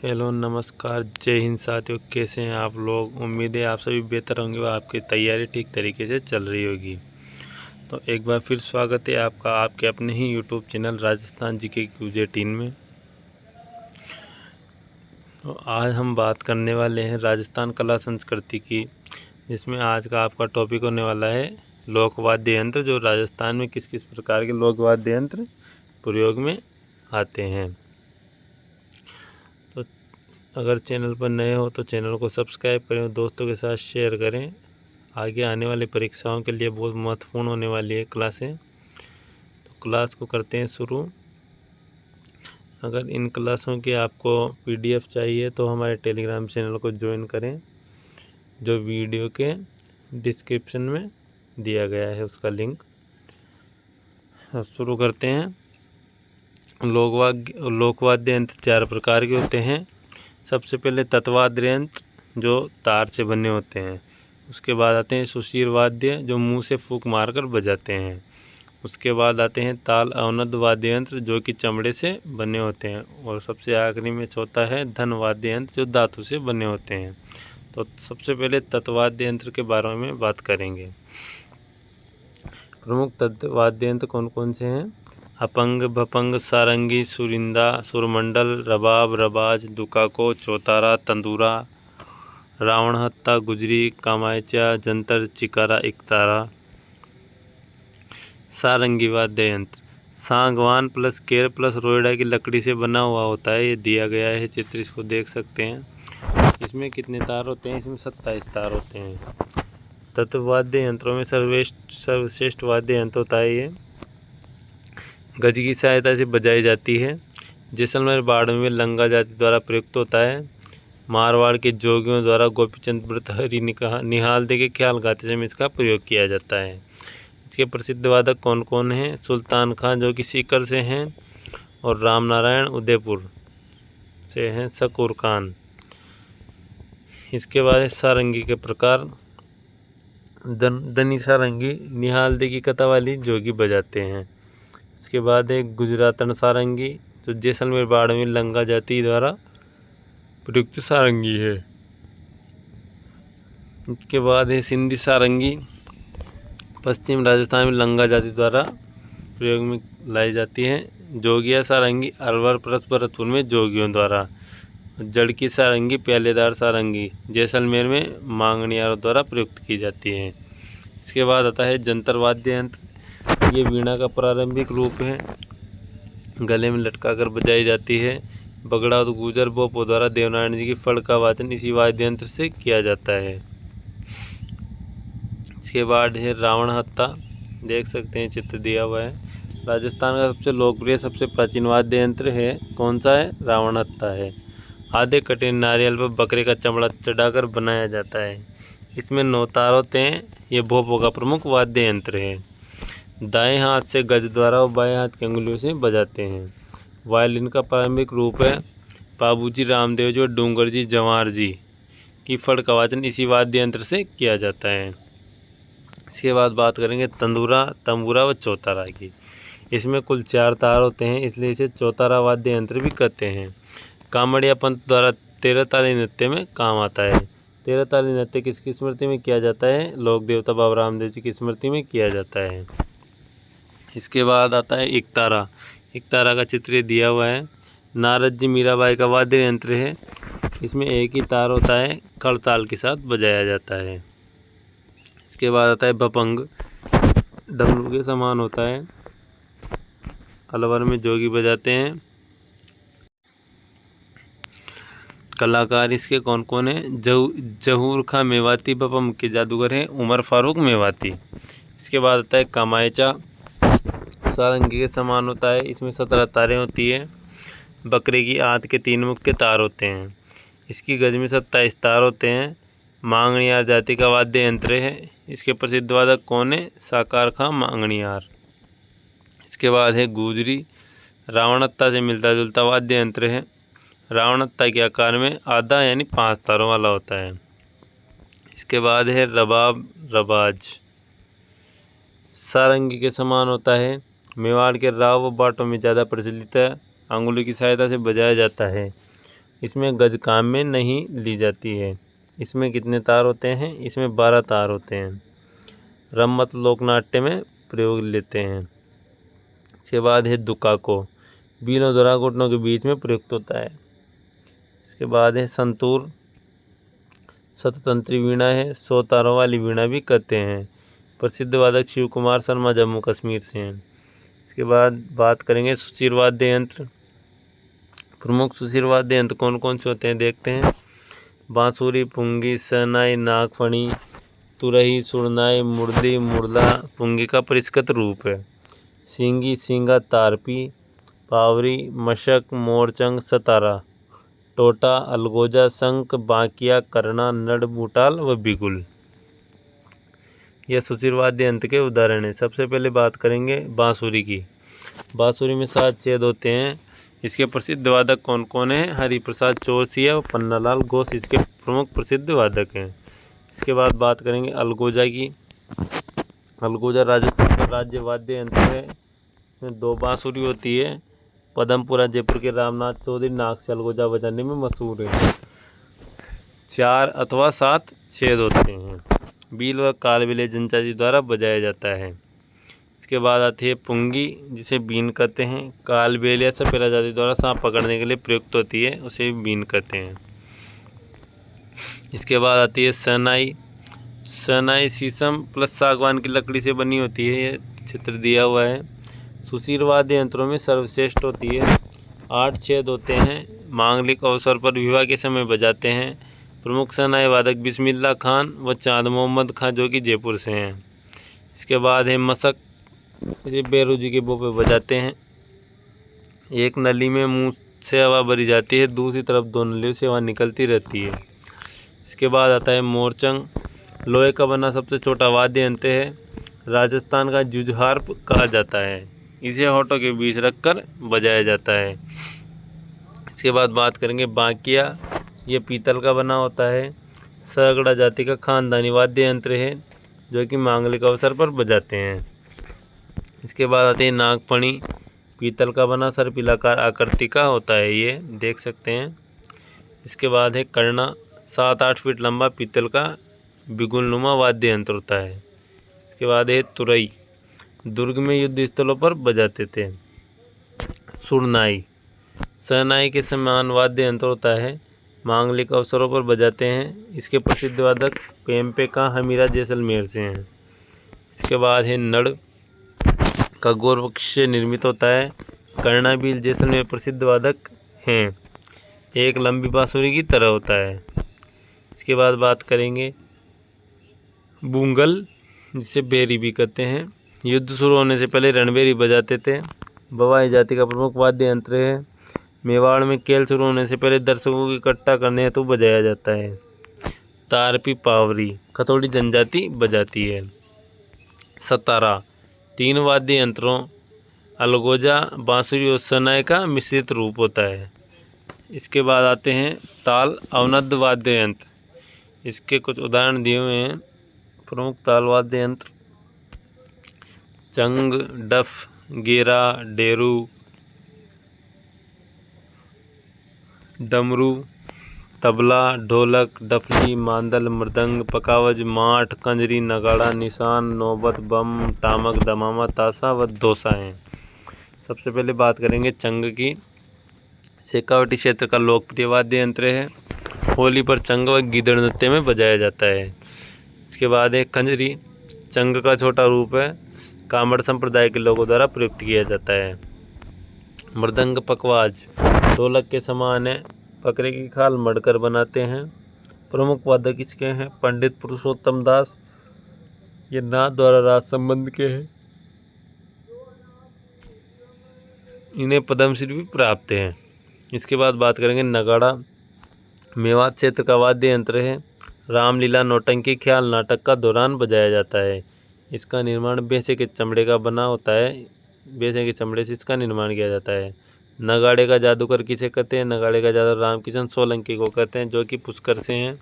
Hello नमस्कार जय हिंद साथियों, कैसे हैं आप लोग। उम्मीद है आप सभी बेहतर होंगे और आपकी तैयारी ठीक तरीके से चल रही होगी। तो एक बार फिर स्वागत है आपका आपके अपने ही YouTube channel Rajasthan GK QJ18 में। तो आज हम बात करने वाले हैं राजस्थान कला संस्कृति की, जिसमें आज का आपका टॉपिक होने वाला है लोक वाद्य यंत्र, जो राजस्थान में किस किस प्रकार के लोक वाद्य यंत्र प्रयोग में आते हैं। तो अगर चैनल पर नए हो तो चैनल को सब्सक्राइब करें और दोस्तों के साथ शेयर करें। आगे आने वाली परीक्षाओं के लिए बहुत महत्वपूर्ण होने वाली है क्लासें। तो क्लास को करते हैं शुरू। अगर इन क्लासों के आपको PDF चाहिए तो हमारे टेलीग्राम चैनल को ज्वाइन करें, जो वीडियो के डिस्क्रिप्शन में दिया गया है उसका लिंक। शुरू करते हैं। लोकवाद्य यंत्र 4 प्रकार के होते हैं। सबसे पहले तत्वाद्य यंत्र, जो तार से बने होते हैं। उसके बाद आते हैं सुशीर वाद्य, जो मुंह से फूंक मारकर बजाते हैं। उसके बाद आते हैं ताल अवनद वाद्य यंत्र, जो कि चमड़े से बने होते हैं। और सबसे आखिरी में चौथा है धन वाद्य यंत्र, जो धातु से बने होते हैं। तो सबसे पहले तत्वाद्य यंत्र के बारे में बात करेंगे। प्रमुख तत्वाद्य यंत्र कौन कौन से हैं? अपंग, भपंग, सारंगी, सुरिंदा, सुरमंडल, रबाब, रबाज, दुकाको, चौतारा, तंदूरा, रावण हत्ता, गुजरी, कामायचा, जंतर, चिकारा, इकतारा। सारंगी वाद्य यंत्र सागवान प्लस केर प्लस रोइडा की लकड़ी से बना हुआ होता है। ये दिया गया है चित्र, इसको देख सकते हैं। इसमें कितने तार होते हैं? इसमें 27 तार होते हैं। तत्वाद्य यंत्रों में सर्वश्रेष्ठ वाद्य यंत्र होता है ये। गज की सहायता से बजाई जाती है। जैसलमेर बाड़मेर में लंगा जाति द्वारा प्रयुक्त होता है। मारवाड़ के जोगियों द्वारा गोपीचंद व्रत हरि निहाल दे के ख्याल गाते समय इसका प्रयोग किया जाता है। इसके प्रसिद्ध वादक कौन कौन हैं? सुल्तान खान, जो कि सीकर से हैं, और राम नारायण उदयपुर से हैं, शकूर खान। इसके बाद है सारंगी के प्रकार। दनी सारंगी निहाल दे की कथा वाली जोगी बजाते हैं। इसके बाद है गुजरातन सारंगी, जो जैसलमेर बाड़मेर लंगा जाति द्वारा प्रयुक्त सारंगी है। इसके बाद है सिंधी सारंगी, पश्चिम राजस्थान में लंगा जाति द्वारा प्रयोग में लाई जाती है। जोगिया सारंगी अलवर प्लस भरतपुर में जोगियों द्वारा। जड़ की सारंगी प्यालेदार सारंगी जैसलमेर में मांगणियारों द्वारा प्रयुक्त की जाती है। इसके बाद आता है जंतर वाद्य यंत्र। ये वीणा का प्रारंभिक रूप है, गले में लटका कर बजाई जाती है। बगड़ा और गुजर बोपो द्वारा देवनारायण जी की फड़ का वाचन इसी वाद्य यंत्र से किया जाता है। इसके बाद है रावण हत्ता, देख सकते हैं चित्र दिया हुआ है। राजस्थान का सबसे लोकप्रिय सबसे प्राचीन वाद्य यंत्र है, कौन सा है? रावण हत्ता है। आधे कटे नारियल पर बकरे का चमड़ा चढ़ाकर बनाया जाता है। इसमें 9 तार होते हैं। ये भोपो का प्रमुख वाद्य यंत्र है। दाएं हाथ से गज द्वारा और बाएं हाथ की अंगुलियों से बजाते हैं। वायलिन का प्रारंभिक रूप है। बाबूजी रामदेव जी और डूंगर जी जवार जी की फड़ का वाचन इसी वाद्य यंत्र से किया जाता है। इसके बाद बात करेंगे तंदूरा, तंबूरा व चौतारा की। इसमें कुल 4 तार होते हैं, इसलिए इसे चौतारा वाद्य यंत्र भी कहते हैं। कामड़िया पंथ द्वारा 13 ताली नृत्य में काम आता है। 13 ताली नृत्य किसकी स्मृति में किया जाता है? लोक देवता बाबा रामदेव जी की स्मृति में किया जाता है। इसके बाद आता है इकतारा। इकतारा का चित्र दिया हुआ है। नारद जी मीराबाई का वाद्य यंत्र है। इसमें एक ही तार होता है, खड़ताल के साथ बजाया जाता है। इसके बाद आता है भपंग, डमरू के समान होता है। अलवर में जोगी बजाते हैं। कलाकार इसके कौन कौन हैं? जहूर खां मेवाती भपम के जादूगर हैं उमर फारूक मेवाती। इसके बाद आता है कामायचा, सारंगी के समान होता है। इसमें 17 तारें होती है। बकरे की आंत के 3 मुख्य तार होते हैं। इसकी गज में 27 तार होते हैं। मांगणियार जाति का वाद्य यंत्र है। इसके प्रसिद्ध वादक कौन है? साकार खां मांगणियार। इसके बाद है गुजरी, रावणत्ता से मिलता जुलता वाद्य यंत्र है। रावणत्ता के आकार में आधा यानी 5 तारों वाला होता है। इसके बाद है रबाब, रबाज सारंगी के समान होता है। मेवाड़ के राव व बाटों में ज़्यादा प्रचलित है। अंगुली की सहायता से बजाया जाता है। इसमें गज काम में नहीं ली जाती है। इसमें कितने तार होते हैं? इसमें 12 तार होते हैं। रम्मत लोकनाट्य में प्रयोग लेते हैं। इसके बाद है दुकाको, बीनों द्वारा घुटनों के बीच में प्रयुक्त होता है। इसके बाद है संतूर, शततंत्री वीणा है, 100 तारों वाली वीणा भी कहते हैं। प्रसिद्ध वादक शिव कुमार शर्मा जम्मू कश्मीर से हैं। इसके बाद बात करेंगे सुशिर वाद्य यंत्र। प्रमुख सुशिर वाद्य यंत्र कौन कौन से होते हैं देखते हैं। बांसुरी, पुंगी, शहनाई, नागफणी, तुरही, सुरनाई, मुर्दी, मुरला पुंगी का परिष्कृत रूप है। सींगी, सींगा, तारपी, पावरी, मशक, मोरचंग, सतारा, टोटा, अलगोजा, शंख, बांकिया, करना, नड, बूटाल व बिगुल। यह सुशिर वाद्य यंत्र के उदाहरण हैं। सबसे पहले बात करेंगे बांसुरी की। बांसुरी में 7 छेद होते हैं। इसके प्रसिद्ध वादक कौन कौन हैं? हरिप्रसाद चौरसिया और पन्नालाल घोष इसके प्रमुख प्रसिद्ध वादक हैं। इसके बाद बात करेंगे अलगोजा की। अलगोजा राजस्थान का राज्य वाद्य यंत्र है। इसमें 2 बांसुरी होती है। पदमपुरा जयपुर के रामनाथ चौधरी नाक से अलगोजा बजाने में मशहूर है। 4 अथवा 7 छेद होते हैं। बील व कालबेलिया जनजाति द्वारा बजाया जाता है। इसके बाद आती है पुंगी, जिसे बीन कहते हैं। कालबेलिया सपेरा जाति द्वारा सांप पकड़ने के लिए प्रयुक्त होती है, उसे बीन कहते हैं। इसके बाद आती है शहनाई। शहनाई शीशम प्लस सागवान की लकड़ी से बनी होती है। ये चित्र दिया हुआ है। सुशिर वाद्य यंत्रों में सर्वश्रेष्ठ होती है। 8 छेद होते हैं। मांगलिक अवसर पर विवाह के समय बजाते हैं। प्रमुख शहनाई वादक बिस्मिल्लाह खान व चांद मोहम्मद खान जो कि जयपुर से हैं। इसके बाद है मशक, इसे बेरोजी के बो पे बजाते हैं। एक नली में मुंह से हवा भरी जाती है, दूसरी तरफ 2 नलियों से हवा निकलती रहती है। इसके बाद आता है मोरचंग, लोहे का बना सबसे छोटा वाद्य यंत्र है। राजस्थान का जुझार कहा जाता है। इसे होठों के बीच रखकर बजाया जाता है। इसके बाद बात करेंगे बांकिया। ये पीतल का बना होता है। सरगड़ा जाति का खानदानी वाद्य यंत्र है जो कि मांगलिक अवसर पर बजाते हैं। इसके बाद आते हैं नागफणी, पीतल का बना सर्पिलाकार आकृति का होता है, ये देख सकते हैं। इसके बाद है करना, 7-8 फीट लंबा पीतल का बिगुलनुमा वाद्य यंत्र होता है। इसके बाद है तुरई, दुर्ग में युद्ध स्थलों पर बजाते थे। सुरनाई, शहनाई के समान वाद्य यंत्र होता है, मांगलिक अवसरों पर बजाते हैं। इसके प्रसिद्ध वादक पेम्पे का हमीरा जैसलमेर से हैं। इसके बाद है नड़, खगोर वृक्ष से निर्मित होता है। कर्णाबील जैसलमेर प्रसिद्ध वादक हैं। एक लंबी बांसुरी की तरह होता है। इसके बाद बात करेंगे बूंगल, जिसे बेरी भी कहते हैं। युद्ध शुरू होने से पहले रणबेरी बजाते थे। बवाई जाति का प्रमुख वाद्य यंत्र है। मेवाड़ में खेल शुरू होने से पहले दर्शकों को इकट्ठा करने हेतु बजाया जाता है। तारपी पावरी खतौड़ी जनजाति बजाती है। सतारा 3 वाद्य यंत्रों अलगोजा, बांसुरी और शहनाई का मिश्रित रूप होता है। इसके बाद आते हैं ताल अवनद्ध वाद्य यंत्र। इसके कुछ उदाहरण दिए हुए हैं। प्रमुख ताल वाद्य यंत्र चंग, डफ, गेरा, डेरू, डमरू, तबला, ढोलक, डफली, मांदल, मृदंग, पकावज, माठ, कंजरी, नगाड़ा, निशान, नौबत, बम, टामक, दमामा, ताशा व दोसा हैं। सबसे पहले बात करेंगे चंग की। शेखावटी क्षेत्र का लोकप्रिय वाद्य यंत्र है। होली पर चंग व गीदड़ नृत्य में बजाया जाता है। इसके बाद है खंजरी, चंग का छोटा रूप है। कामड़ संप्रदाय के लोगों द्वारा प्रयुक्त किया जाता है। मृदंग पकवाज ढोलक के समान है, बकरे की खाल मढ़कर बनाते हैं। प्रमुख वादक इसके हैं पंडित पुरुषोत्तम दास, ये नाथ द्वारा राज संबंध के हैं। इन्हें पद्मश्री भी प्राप्त है। इसके बाद बात करेंगे नगाड़ा, मेवात क्षेत्र का वाद्य यंत्र है। रामलीला नौटंकी ख्याल नाटक का दौरान बजाया जाता है। इसका निर्माण भैंसे के चमड़े का बना होता है। भैंसे के चमड़े से इसका निर्माण किया जाता है। नगाड़े का जादूगर किसे कहते हैं? नगाड़े का जादूगर रामकिशन सोलंकी को कहते हैं, जो कि पुष्कर से हैं।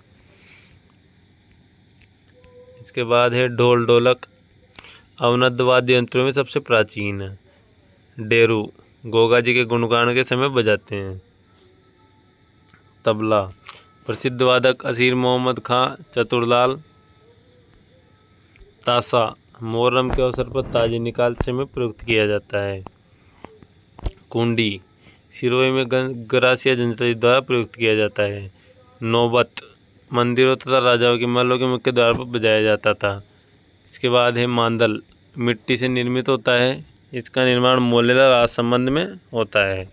इसके बाद है ढोल ढोलक, अवनद्ध वाद्य यंत्रों में सबसे प्राचीन है। डेरू गोगा जी के गुणगान के समय बजाते हैं। तबला। प्रसिद्ध वादक असीर मोहम्मद खां चतुरलाल। ताशा मुहर्रम के अवसर पर ताजी निकालने में प्रयुक्त किया जाता है। कुंडी सिरोही में गरासिया जनजाति द्वारा प्रयुक्त किया जाता है। नौबत मंदिरों तथा राजाओं के महलों के मुख्य द्वार पर बजाया जाता था। इसके बाद है मांदल, मिट्टी से निर्मित होता है। इसका निर्माण मोलेला राजसमंद में होता है।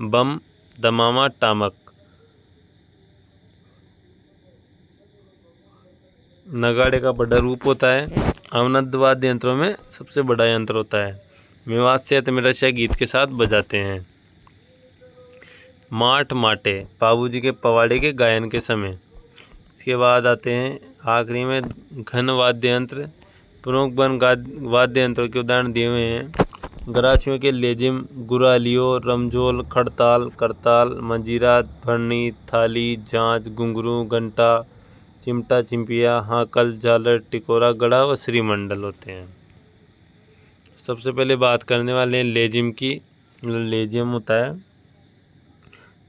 बम दमामा टामक नगाड़े का बड़ा रूप होता है। अवनद वाद्य यंत्रों में सबसे बड़ा यंत्र होता है। मेवात क्षेत्र में रसिया गीत के साथ बजाते हैं। माठ माटे बाबूजी के पवाड़े के गायन के समय। इसके बाद आते हैं आखिरी में घन वाद्य यंत्र। प्रमुख वन वाद्य यंत्रों के उदाहरण दिए हुए हैं। गरासियों के लेजिम, गुरालियो, रमझोल, खड़ताल, करताल, मंजीरा, भरनी, थाली, झांझ, घुंघरू, घंटा, चिमटा, चिंपिया, हाकल, झालर, टिकोरा, गड़ा व श्रीमंडल होते हैं। सबसे पहले बात करने वाले हैं लेजिम की। लेजिम होता है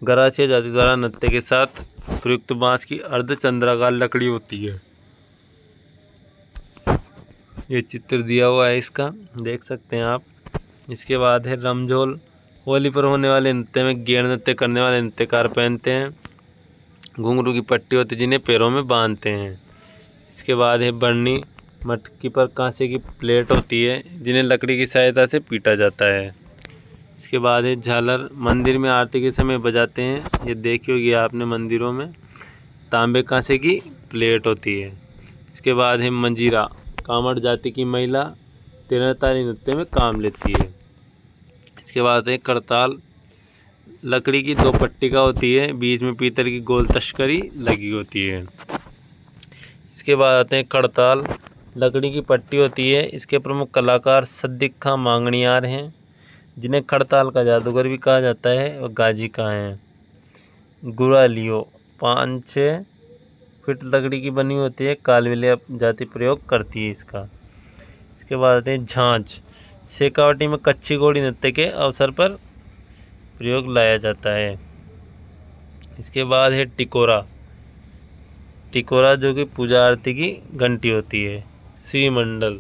गरासिया जाति द्वारा नृत्य के साथ प्रयुक्त बांस की अर्धचंद्राकार लकड़ी होती है। ये चित्र दिया हुआ है इसका, देख सकते हैं आप। इसके बाद है रमझोल, होली पर होने वाले नृत्य में गेर नृत्य करने वाले नृत्यकार पहनते हैं। घुंघरू की पट्टी होती है जिन्हें पैरों में बांधते हैं। इसके बाद है बरनी, मटकी पर कांसे की प्लेट होती है जिन्हें लकड़ी की सहायता से पीटा जाता है। इसके बाद है झालर, मंदिर में आरती के समय बजाते हैं। ये देखी होगी आपने मंदिरों में, तांबे कांसे की प्लेट होती है। इसके बाद है मंजीरा, कामड़ जाति की महिला तेरहताली नृत्य में काम लेती है। इसके बाद है करताल, लकड़ी की दो पट्टिका होती है, बीच में पीतल की गोल तश्करी लगी होती है। इसके बाद आते हैं खड़ताल, लकड़ी की पट्टी होती है। इसके प्रमुख कलाकार सद्दिक खां मांगणियार हैं जिन्हें खड़ताल का जादूगर भी कहा जाता है और गाजी का हैं। गुरालियो 5-6 फीट लकड़ी की बनी होती है, कालवेलिया जाति प्रयोग करती है इसका। इसके बाद आते हैं झांझ, शेखावटी में कच्ची घोड़ी नृत्य के अवसर पर प्रयोग लाया जाता है। इसके बाद है टिकोरा, टिकोरा जो कि पूजा आरती की घंटी होती है। श्रीमंडल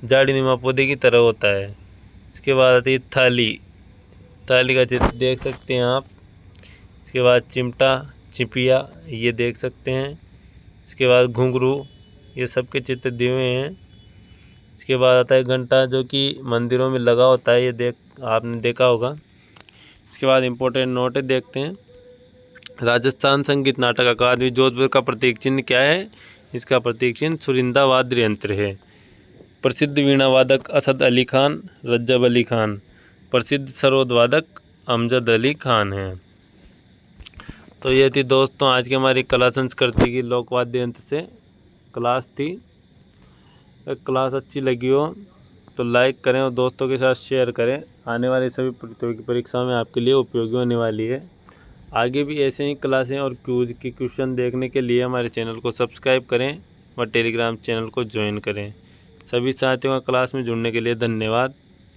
झाड़ी नुमा पौधे की तरह होता है। इसके बाद आती है थाली, थाली का चित्र देख सकते हैं आप। इसके बाद चिमटा, चिपिया, ये देख सकते हैं। इसके बाद घुंघरू, ये सब के चित्र दिए हुए हैं। इसके बाद आता है घंटा जो कि मंदिरों में लगा होता है, ये आपने देखा होगा। इसके बाद इम्पोर्टेंट नोट है, देखते हैं। राजस्थान संगीत नाटक अकादमी जोधपुर का प्रतीक चिन्ह क्या है? इसका प्रतीक चिन्ह सुरिंदा वाद्य यंत्र है। प्रसिद्ध वीणा वादक असद अली खान, रज्जब अली खान। प्रसिद्ध सरोद वादक अमजद अली खान हैं। तो ये थी दोस्तों आज की हमारी कला संस्कृति की लोकवाद्य यंत्र से क्लास थी। क्लास अच्छी लगी हो तो लाइक करें और दोस्तों के साथ शेयर करें। आने वाली सभी प्रतियोगी परीक्षाओं में आपके लिए उपयोगी होने वाली है। आगे भी ऐसे ही क्लासें और क्यूज की क्वेश्चन देखने के लिए हमारे चैनल को सब्सक्राइब करें व टेलीग्राम चैनल को ज्वाइन करें। सभी साथियों का क्लास में जुड़ने के लिए धन्यवाद।